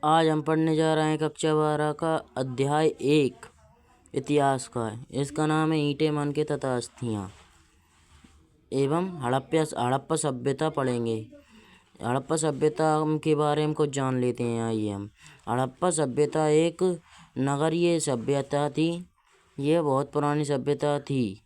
आज हम पढ़ने जा रहे हैं कक्षा 12 का अध्याय 1 इतिहास का। इसका नाम है ईंटें मन के तथा अस्थियाँ एवं हड़प्पा सभ्यता पढ़ेंगे। हड़प्पा सभ्यता के बारे में कुछ जान लेते हैं। आइए हम हड़प्पा सभ्यता एक नगरीय सभ्यता थी। यह बहुत पुरानी सभ्यता थी।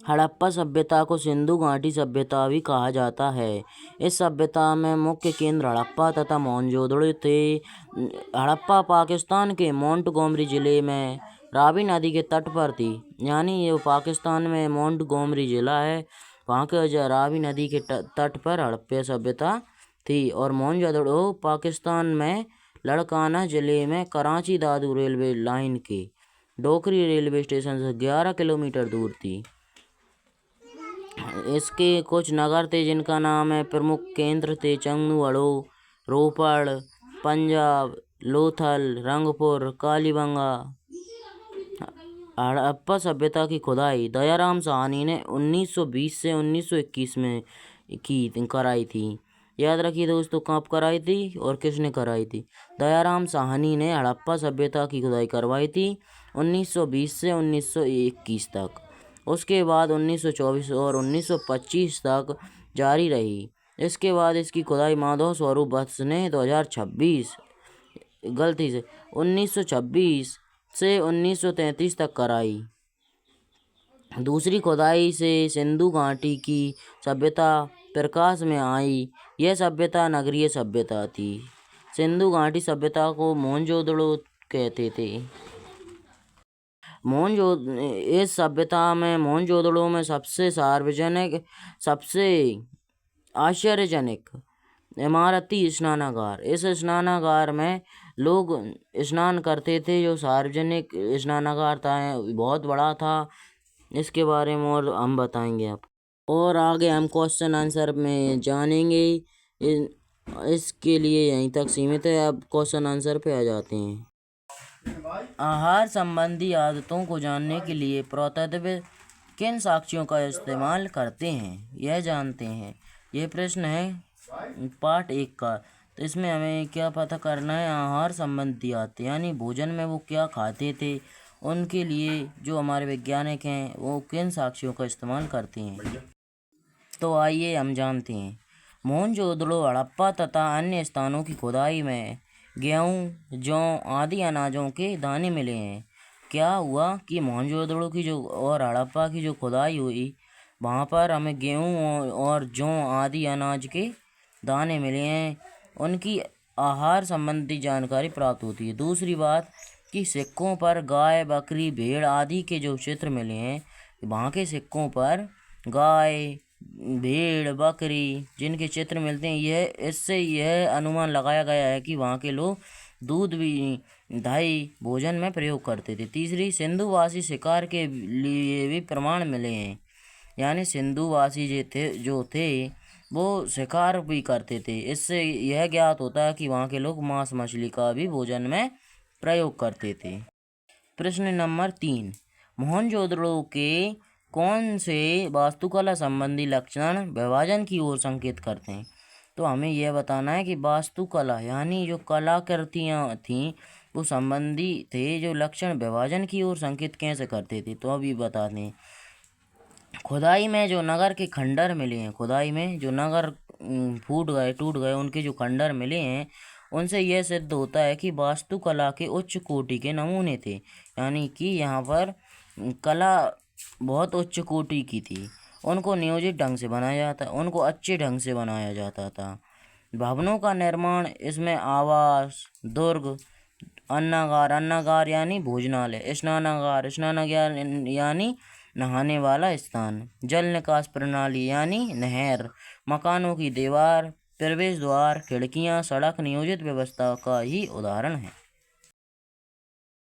हड़प्पा सभ्यता को सिंधु घाटी सभ्यता भी कहा जाता है। इस सभ्यता में मुख्य केंद्र हड़प्पा तथा मोहनजोदड़ो थे। हड़प्पा पाकिस्तान के मोंटगोमरी जिले में रावी नदी के तट पर थी। यानी ये पाकिस्तान में मोंटगोमरी जिला है, वहाँ के रावी नदी के तट पर हड़प्पा सभ्यता थी। और मोहनजोदड़ो पाकिस्तान में लाड़काना जिले में कराची दादू रेलवे लाइन के डोकरी रेलवे स्टेशन से 11 किलोमीटर दूर थी। इसके कुछ नगर थे जिनका नाम है प्रमुख केंद्र थे चंगुअड़ो, रोपड़, पंजाब, लोथल, रंगपुर, कालीबंगा। हड़प्पा सभ्यता की खुदाई दयाराम साहनी ने 1920 से 1921 में कराई थी। याद रखिए दोस्तों, कब कराई थी और किसने कराई थी। दयाराम साहनी ने हड़प्पा सभ्यता की खुदाई करवाई थी 1920 से 1921 तक। उसके बाद 1924 और 1925 तक जारी रही। इसके बाद इसकी खुदाई माधव स्वरूप वत्स ने 1926 से 1933 तक कराई। दूसरी खुदाई से सिंधु घाटी की सभ्यता प्रकाश में आई। यह सभ्यता नगरीय सभ्यता थी। सिंधु घाटी सभ्यता को मोहनजोदड़ो कहते थे। इस सभ्यता में मोहनजोदड़ो में सबसे आश्चर्यजनक इमारत थी स्नानागार। इस स्नानागार में लोग स्नान करते थे। जो सार्वजनिक स्नानागार था बहुत बड़ा था। इसके बारे में और हम बताएंगे आप। और आगे हम क्वेश्चन आंसर में जानेंगे। इसके लिए यहीं तक सीमित है। अब क्वेश्चन आंसर पे आ जाते हैं। आहार संबंधी आदतों को जानने के लिए पुरातत्व किन साक्ष्यों का इस्तेमाल करते हैं, यह जानते हैं। यह प्रश्न है पार्ट 1 का। तो इसमें हमें क्या पता करना है, आहार संबंधी आदतें यानी भोजन में वो क्या खाते थे, उनके लिए जो हमारे वैज्ञानिक हैं वो किन साक्ष्यों का इस्तेमाल करते हैं। तो आइए हम जानते हैं। मोहनजोदड़ो, हड़प्पा तथा अन्य स्थानों की खुदाई में गेहूँ, जौ आदि अनाजों के दाने मिले हैं। क्या हुआ कि मोहनजोदड़ो की जो और हड़प्पा की जो खुदाई हुई, वहाँ पर हमें गेहूँ और जौ आदि अनाज के दाने मिले हैं। उनकी आहार संबंधी जानकारी प्राप्त होती है। दूसरी बात कि सिक्कों पर गाय, बकरी, भेड़ आदि के जो चित्र मिले हैं, वहाँ के सिक्कों पर गाय, भेड़, बकरी जिनके चित्र मिलते हैं, इससे यह अनुमान लगाया गया है कि वहाँ के लोग दूध भी, दही भोजन में प्रयोग करते थे। तीसरी, सिंधुवासी शिकार के लिए भी प्रमाण मिले हैं। यानी सिंधुवासी जो थे वो शिकार भी करते थे। इससे यह ज्ञात होता है कि वहाँ के लोग मांस मछली का भी भोजन में प्रयोग करते थे। प्रश्न नंबर 3, मोहनजोदड़ो के कौन से वास्तुकला संबंधी लक्षण विभाजन की ओर संकेत करते हैं। तो हमें यह बताना है कि वास्तुकला यानी जो कलाकृतियाँ थीं वो संबंधी थे जो लक्षण विभाजन की ओर संकेत कैसे करते थे। तो अभी बता दें। खुदाई में जो नगर के खंडर मिले हैं, खुदाई में जो नगर टूट गए उनके जो खंडर मिले हैं, उनसे यह सिद्ध होता है कि वास्तुकला के उच्च कोटि के नमूने थे। यानी कि यहाँ पर कला बहुत उच्च कोटि की थी। उनको नियोजित ढंग से बनाया जाता, उनको अच्छे ढंग से बनाया जाता था। भवनों का निर्माण, इसमें आवास, दुर्ग, अन्नागार यानी भोजनालय, स्नानागार यानी नहाने वाला स्थान, जल निकास प्रणाली यानी नहर, मकानों की दीवार, प्रवेश द्वार, खिड़कियां, सड़क नियोजित व्यवस्था का ही उदाहरण है।